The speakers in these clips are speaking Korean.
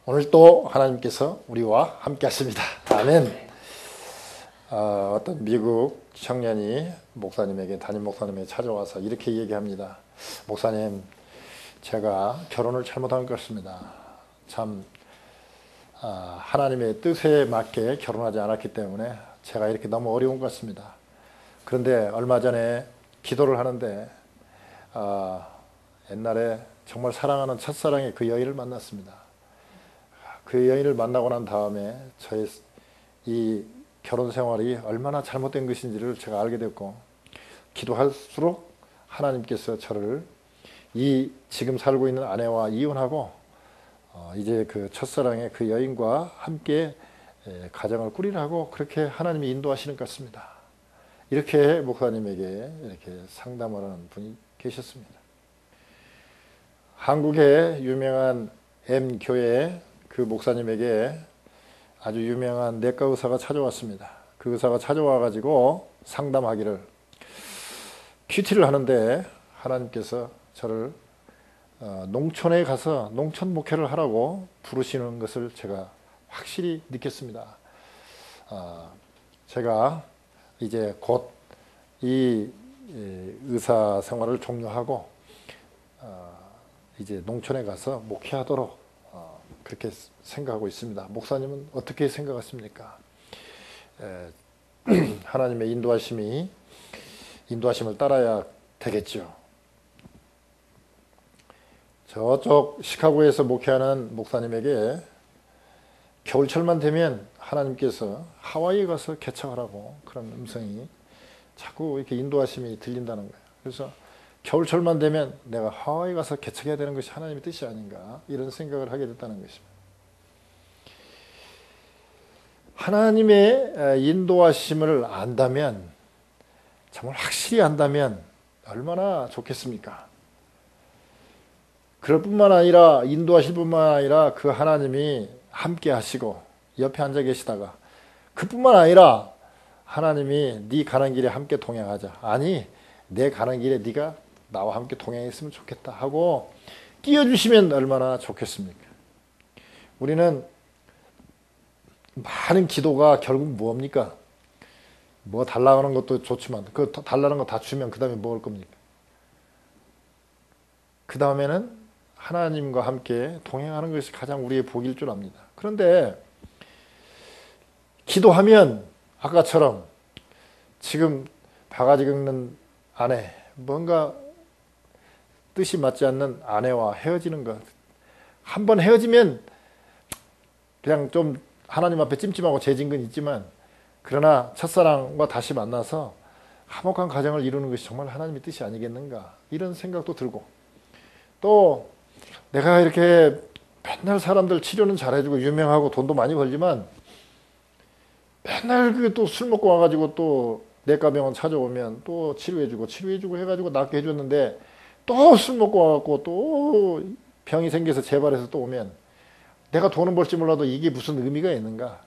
오늘 또 하나님께서 우리와 함께 하십니다. 아멘. 어떤 미국 청년이 담임 목사님에게 찾아와서 이렇게 얘기합니다. 목사님, 제가 결혼을 잘못한 것 같습니다. 참 하나님의 뜻에 맞게 결혼하지 않았기 때문에 제가 이렇게 너무 어려운 것 같습니다. 그런데 얼마 전에 기도를 하는데 옛날에 정말 사랑하는 첫사랑의 그 여인을 만났습니다. 그 여인을 만나고 난 다음에 저의 이 결혼 생활이 얼마나 잘못된 것인지를 제가 알게 됐고, 기도할수록 하나님께서 저를 이 지금 살고 있는 아내와 이혼하고 이제 그 첫사랑의 그 여인과 함께 가정을 꾸리라고 그렇게 하나님이 인도하시는 것 같습니다. 이렇게 목사님에게 이렇게 상담을 하는 분이 계셨습니다. 한국의 유명한 M교회 그 목사님에게 아주 유명한 내과 의사가 찾아왔습니다. 그 의사가 찾아와 가지고 상담하기를, 큐티를 하는데 하나님께서 저를 농촌에 가서 농촌 목회를 하라고 부르시는 것을 제가 확실히 느꼈습니다. 제가 이제 곧 이 의사 생활을 종료하고 이제 농촌에 가서 목회하도록 그렇게 생각하고 있습니다. 목사님은 어떻게 생각하십니까? 하나님의 인도하심을 따라야 되겠죠. 저쪽 시카고에서 목회하는 목사님에게 겨울철만 되면 하나님께서 하와이에 가서 개척하라고 그런 음성이 자꾸 이렇게 인도하심이 들린다는 거예요. 그래서 겨울철만 되면 내가 하와이 가서 개척해야 되는 것이 하나님의 뜻이 아닌가, 이런 생각을 하게 됐다는 것입니다. 하나님의 인도하심을 안다면, 정말 확실히 안다면 얼마나 좋겠습니까? 그럴 뿐만 아니라, 인도하실 뿐만 아니라 그 하나님이 함께 하시고 옆에 앉아 계시다가, 그뿐만 아니라 하나님이 네 가는 길에 함께 동행하자, 아니 내 가는 길에 네가 나와 함께 동행했으면 좋겠다 하고 띄워주시면 얼마나 좋겠습니까? 우리는 많은 기도가 결국 뭡니까? 뭐 달라는 것도 좋지만 그 달라는 거 다 주면 그 다음에 뭐 할 겁니까? 그 다음에는 하나님과 함께 동행하는 것이 가장 우리의 복일 줄 압니다. 그런데 기도하면 아까처럼 지금 바가지 긁는 아내, 뭔가 뜻이 맞지 않는 아내와 헤어지는 것, 한번 헤어지면 그냥 좀 하나님 앞에 찜찜하고 죄진 건 있지만, 그러나 첫사랑과 다시 만나서 화목한 가정을 이루는 것이 정말 하나님의 뜻이 아니겠는가, 이런 생각도 들고, 또 내가 이렇게 맨날 사람들 치료는 잘해주고 유명하고 돈도 많이 벌지만 맨날 그 또 술 먹고 와가지고 또 내과 병원 찾아오면 또 치료해주고 해가지고 낫게 해줬는데, 또 술 먹고 와갖고 또 병이 생겨서 재발해서 또 오면 내가 돈은 벌지 몰라도 이게 무슨 의미가 있는가?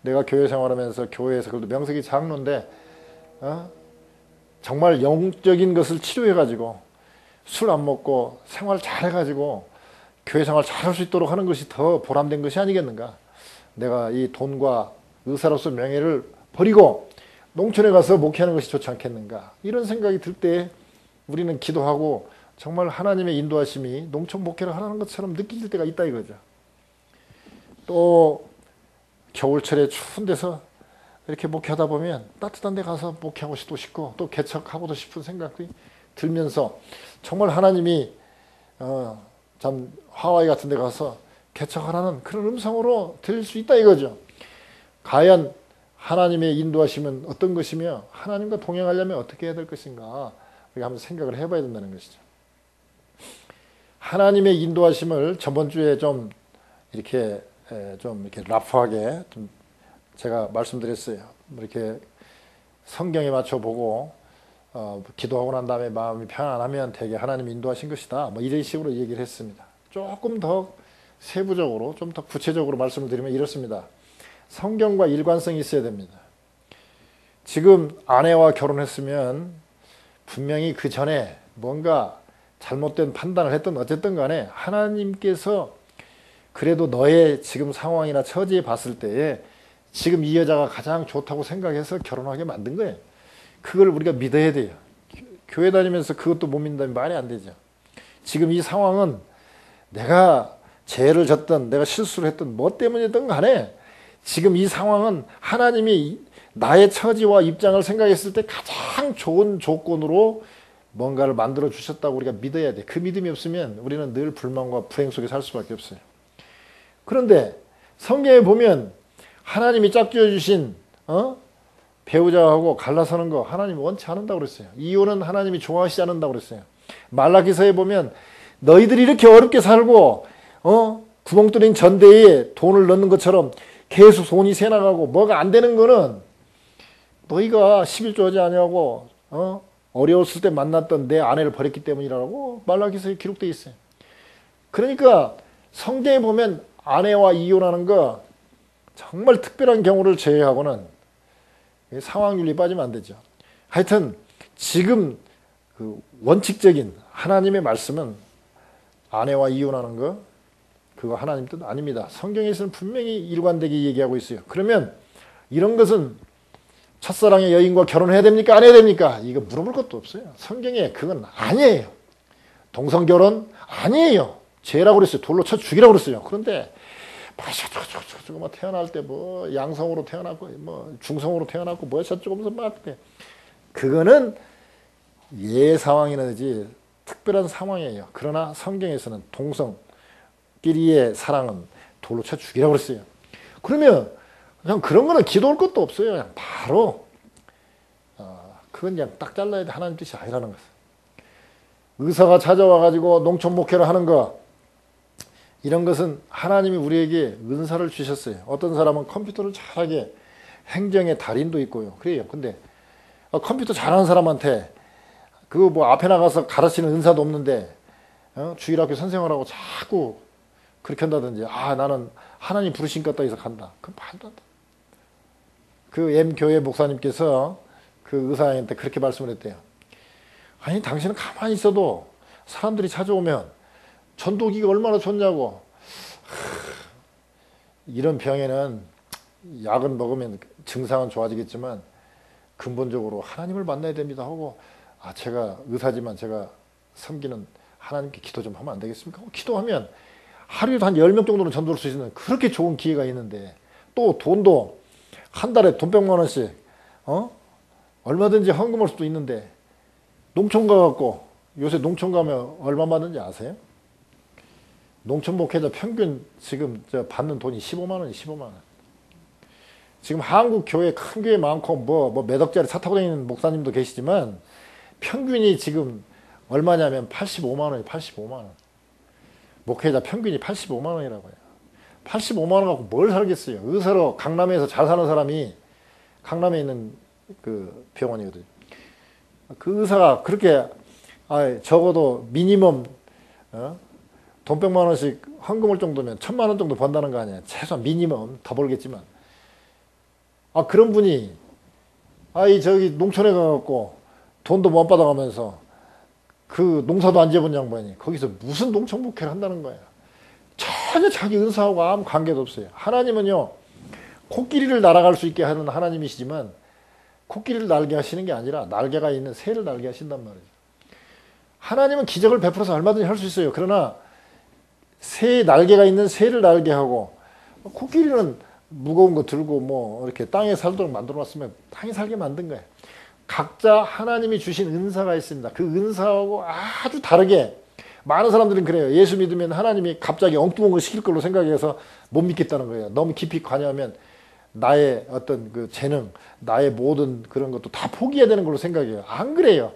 내가 교회 생활하면서 교회에서 그래도 명색이 장로인데 정말 영적인 것을 치료해가지고 술 안 먹고 생활 잘해가지고 교회 생활 잘할 수 있도록 하는 것이 더 보람된 것이 아니겠는가? 내가 이 돈과 의사로서 명예를 버리고 농촌에 가서 목회하는 것이 좋지 않겠는가? 이런 생각이 들 때 우리는 기도하고 정말 하나님의 인도하심이 농촌 목회를 하는 것처럼 느껴질 때가 있다 이거죠. 또 겨울철에 추운 데서 이렇게 목회하다 보면 따뜻한 데 가서 목회하고 싶고 또 개척하고도 싶은 생각이 들면서 정말 하나님이 참 하와이 같은 데 가서 개척하라는 그런 음성으로 들릴 수 있다 이거죠. 과연 하나님의 인도하심은 어떤 것이며 하나님과 동행하려면 어떻게 해야 될 것인가, 우리가 한번 생각을 해봐야 된다는 것이죠. 하나님의 인도하심을 저번 주에 좀 이렇게 라프하게 좀 제가 말씀드렸어요. 이렇게 성경에 맞춰 보고 기도하고 난 다음에 마음이 편안하면 되게 하나님 인도하신 것이다, 뭐 이런 식으로 얘기를 했습니다. 조금 더 세부적으로, 좀 더 구체적으로 말씀을 드리면 이렇습니다. 성경과 일관성이 있어야 됩니다. 지금 아내와 결혼했으면 분명히 그 전에 뭔가 잘못된 판단을 했든 어쨌든 간에 하나님께서 그래도 너의 지금 상황이나 처지에 봤을 때에 지금 이 여자가 가장 좋다고 생각해서 결혼하게 만든 거예요. 그걸 우리가 믿어야 돼요. 교회 다니면서 그것도 못 믿는다면 말이 안 되죠. 지금 이 상황은 내가 죄를 졌든 내가 실수를 했든 뭐 때문이든 간에 지금 이 상황은 하나님이 나의 처지와 입장을 생각했을 때 가장 좋은 조건으로 뭔가를 만들어 주셨다고 우리가 믿어야 돼. 그 믿음이 없으면 우리는 늘 불만과 불행 속에 살 수밖에 없어요. 그런데 성경에 보면 하나님이 짝지어 주신 배우자하고 갈라서는 거 하나님이 원치 않는다고 그랬어요. 이혼은 하나님이 좋아하시지 않는다고 그랬어요. 말라기서에 보면 너희들이 이렇게 어렵게 살고 구멍 뚫린 전대에 돈을 넣는 것처럼 계속 돈이 새나가고 뭐가 안 되는 거는 너희가 11조 하지 아니하고 어려웠을 때 만났던 내 아내를 버렸기 때문이라고 말라기서에 기록되어 있어요. 그러니까 성경에 보면 아내와 이혼하는 거 정말 특별한 경우를 제외하고는 상황윤리 빠지면 안 되죠. 하여튼 지금 그 원칙적인 하나님의 말씀은 아내와 이혼하는 거 그거 하나님 뜻 아닙니다. 성경에서는 분명히 일관되게 얘기하고 있어요. 그러면 이런 것은 첫사랑의 여인과 결혼해야 됩니까? 안 해야 됩니까? 이거 물어볼 것도 없어요. 성경에 그건 아니에요. 동성결혼 아니에요. 죄라고 그랬어요. 돌로 쳐 죽이라고 그랬어요. 그런데 뭐 태어날 때 뭐 양성으로 태어났고 뭐 중성으로 태어났고 뭐 저쪽으로서 막 그거는 예 상황이라든지 특별한 상황이에요. 그러나 성경에서는 동성끼리의 사랑은 돌로 쳐 죽이라고 그랬어요. 그러면 그냥 그런 거는 기도할 것도 없어요. 그냥 바로 그건 그냥 딱 잘라야 돼. 하나님 뜻이 아니라는 것을. 의사가 찾아와 가지고 농촌 목회를 하는 거 이런 것은 하나님이 우리에게 은사를 주셨어요. 어떤 사람은 컴퓨터를 잘하게 행정의 달인도 있고요. 그래요. 근데 컴퓨터 잘하는 사람한테 그거 뭐 앞에 나가서 가르치는 은사도 없는데 주일학교 선생을 하고 자꾸 그렇게 한다든지 나는 하나님 부르신 것 같다 해서 간다. 그건 말도 안 돼. 그 M교회 목사님께서 그 의사한테 그렇게 말씀을 했대요. 아니 당신은 가만히 있어도 사람들이 찾아오면 전도기가 얼마나 좋냐고. 이런 병에는 약은 먹으면 증상은 좋아지겠지만 근본적으로 하나님을 만나야 됩니다 하고 제가 의사지만 제가 섬기는 하나님께 기도 좀 하면 안 되겠습니까? 기도하면 하루에도 한 10명 정도는 전도할 수 있는 그렇게 좋은 기회가 있는데 또 돈도 한 달에 돈 100만 원씩 얼마든지 헌금할 수도 있는데 농촌 가갖고 요새 농촌 가면 얼마 받는지 아세요? 농촌 목회자 평균 지금 받는 돈이 15만 원이 15만 원. 지금 한국 교회 큰 교회 많고 뭐 몇 억짜리 차 타고 다니는 목사님도 계시지만 평균이 지금 얼마냐면 85만 원이 85만 원. 목회자 평균이 85만 원이라고요. 85만 원 갖고 뭘 살겠어요. 의사로 강남에서 잘 사는 사람이 강남에 있는 그 병원이거든요. 그 의사가 그렇게 적어도 미니멈 돈 100만 원씩 헌금할 정도면 1000만 원 정도 번다는 거 아니에요. 최소한 미니멈 더 벌겠지만 그런 분이 저기 농촌에 가갖고 돈도 못 받아가면서 그 농사도 안 지어본 양반이 거기서 무슨 농촌 목회를 한다는 거예요. 전혀 자기 은사하고 아무 관계도 없어요. 하나님은요 코끼리를 날아갈 수 있게 하는 하나님이시지만 코끼리를 날게 하시는 게 아니라 날개가 있는 새를 날게 하신단 말이죠. 하나님은 기적을 베풀어서 얼마든지 할 수 있어요. 그러나 새 날개가 있는 새를 날게 하고 코끼리는 무거운 거 들고 뭐 이렇게 땅에 살도록 만들어 놨으면 땅에 살게 만든 거예요. 각자 하나님이 주신 은사가 있습니다. 그 은사하고 아주 다르게 많은 사람들은 그래요. 예수 믿으면 하나님이 갑자기 엉뚱한 거 시킬 걸로 생각해서 못 믿겠다는 거예요. 너무 깊이 관여하면 나의 어떤 그 재능, 나의 모든 그런 것도 다 포기해야 되는 걸로 생각해요. 안 그래요.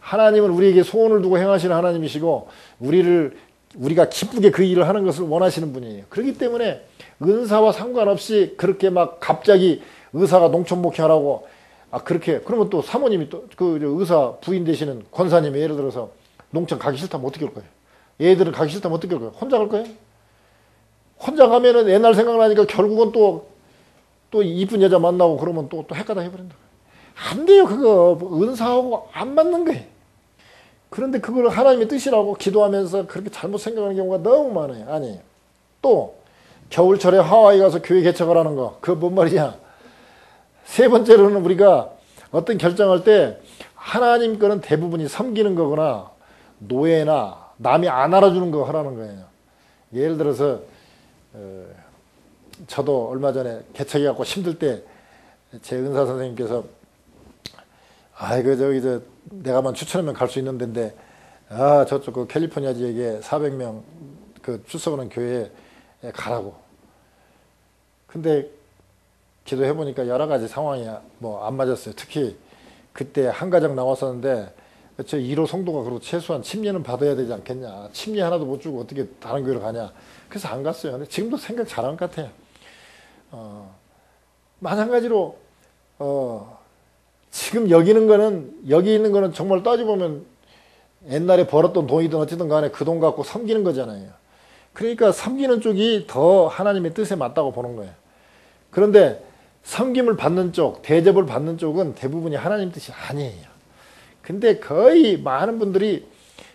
하나님은 우리에게 소원을 두고 행하시는 하나님이시고 우리가 기쁘게 그 일을 하는 것을 원하시는 분이에요. 그렇기 때문에 은사와 상관없이 그렇게 막 갑자기 의사가 농촌 목회하라고 그렇게 그러면 또 사모님이 또 그 의사 부인 되시는 권사님이 예를 들어서 농촌 가기 싫다면 어떻게 할 거예요? 얘들은 가기 싫다면 어떻게 할 거예요? 혼자 갈 거예요? 혼자 가면은 옛날 생각나니까 결국은 또 이쁜 여자 만나고 그러면 또 헷가다 해버린다. 안 돼요. 그거 은사하고 안 맞는 거예요. 그런데 그걸 하나님의 뜻이라고 기도하면서 그렇게 잘못 생각하는 경우가 너무 많아요. 아니에요. 또 겨울철에 하와이 가서 교회 개척을 하는 거, 그거 뭔 말이냐. 세 번째로는 우리가 어떤 결정할 때 하나님 거는 대부분이 섬기는 거거나 노예나 남이 안 알아주는 거 하라는 거예요. 예를 들어서 저도 얼마 전에 개척해갖고 힘들 때 제 은사 선생님께서 저기 내가만 추천하면 갈 수 있는 데인데 저쪽 그 캘리포니아 지역에 400명 그 출석하는 교회에 가라고. 근데 기도해보니까 여러 가지 상황이 뭐 안 맞았어요. 특히 그때 한 가정 나왔었는데 저 1호 성도가 그래도 최소한 침례는 받아야 되지 않겠냐. 침례 하나도 못 주고 어떻게 다른 교회로 가냐. 그래서 안 갔어요. 근데 지금도 생각 잘한 것 같아요. 마찬가지로 지금 여기 있는 거는 정말 따져보면 옛날에 벌었던 돈이든 어쨌든 간에 그 돈 갖고 섬기는 거잖아요. 그러니까 섬기는 쪽이 더 하나님의 뜻에 맞다고 보는 거예요. 그런데 섬김을 받는 쪽, 대접을 받는 쪽은 대부분이 하나님 뜻이 아니에요. 근데 거의 많은 분들이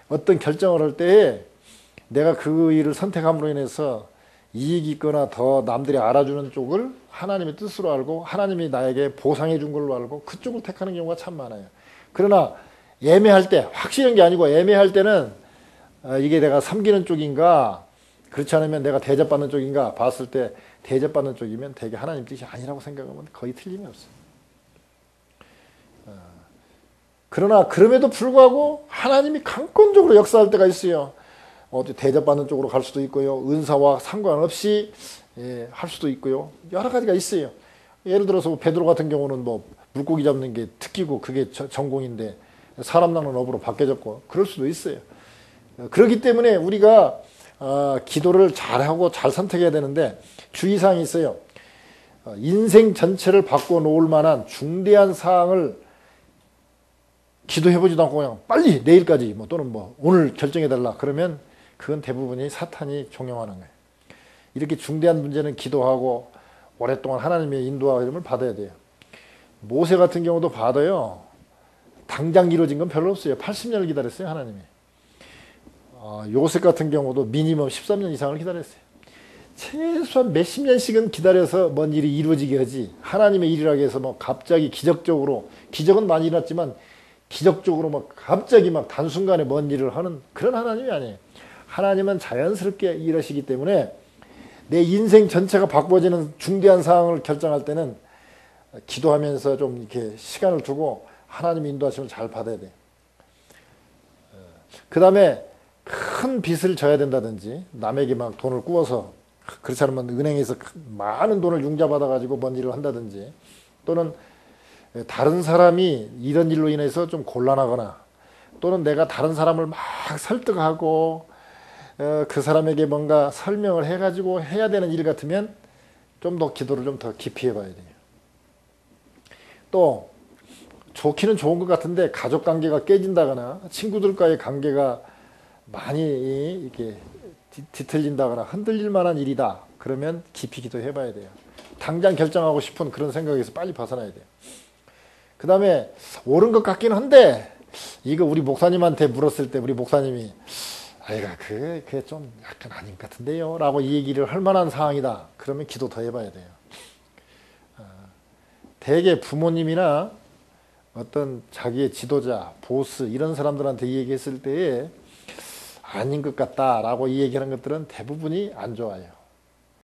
어떤 결정을 할 때에 내가 그 일을 선택함으로 인해서 이익이 있거나 더 남들이 알아주는 쪽을 하나님의 뜻으로 알고 하나님이 나에게 보상해 준 걸로 알고 그쪽을 택하는 경우가 참 많아요. 그러나 애매할 때, 확실한 게 아니고 애매할 때는 이게 내가 섬기는 쪽인가 그렇지 않으면 내가 대접받는 쪽인가 봤을 때 대접받는 쪽이면 되게 하나님 뜻이 아니라고 생각하면 거의 틀림이 없어요. 그러나 그럼에도 불구하고 하나님이 강권적으로 역사할 때가 있어요. 대접받는 쪽으로 갈 수도 있고요. 은사와 상관없이 할 수도 있고요. 여러 가지가 있어요. 예를 들어서 베드로 같은 경우는 뭐 물고기 잡는 게 특기고 그게 전공인데 사람 낚는 업으로 바뀌어졌고 그럴 수도 있어요. 그렇기 때문에 우리가 기도를 잘하고 잘 선택해야 되는데 주의사항이 있어요. 인생 전체를 바꿔놓을 만한 중대한 사항을 기도해보지도 않고 그냥 빨리 내일까지 또는 오늘 결정해달라 그러면 그건 대부분이 사탄이 종용하는 거예요. 이렇게 중대한 문제는 기도하고 오랫동안 하나님의 인도와 이름을 받아야 돼요. 모세 같은 경우도 받아요. 당장 이루어진 건 별로 없어요. 80년을 기다렸어요, 하나님이. 요셉 같은 경우도 미니멈 13년 이상을 기다렸어요. 최소한 몇십 년씩은 기다려서 뭔 일이 이루어지게 하지. 하나님의 일이라고 해서 갑자기 기적적으로, 기적은 많이 일어났지만 기적적으로 갑자기 단순간에 뭔 일을 하는 그런 하나님이 아니에요. 하나님은 자연스럽게 일하시기 때문에 내 인생 전체가 바꿔지는 중대한 사항을 결정할 때는 기도하면서 좀 이렇게 시간을 두고 하나님 인도하심을 잘 받아야 돼요. 그 다음에 큰 빚을 져야 된다든지 남에게 돈을 꾸어서 그렇지 않으면 은행에서 많은 돈을 융자받아 가지고 뭔 일을 한다든지 또는 다른 사람이 이런 일로 인해서 좀 곤란하거나 또는 내가 다른 사람을 막 설득하고 그 사람에게 뭔가 설명을 해가지고 해야 되는 일 같으면 좀 더 기도를 좀 더 깊이 해봐야 돼요. 또 좋기는 좋은 것 같은데 가족 관계가 깨진다거나 친구들과의 관계가 많이 이렇게 뒤틀린다거나 흔들릴 만한 일이다. 그러면 깊이 기도해봐야 돼요. 당장 결정하고 싶은 그런 생각에서 빨리 벗어나야 돼요. 그 다음에 옳은 것 같긴 한데 이거 우리 목사님한테 물었을 때 우리 목사님이 그게 좀 약간 아닌 것 같은데요 라고 이 얘기를 할 만한 상황이다. 그러면 기도 더 해봐야 돼요. 대개 부모님이나 어떤 자기의 지도자, 보스 이런 사람들한테 이 얘기했을 때에 아닌 것 같다라고 이 얘기하는 것들은 대부분이 안 좋아요.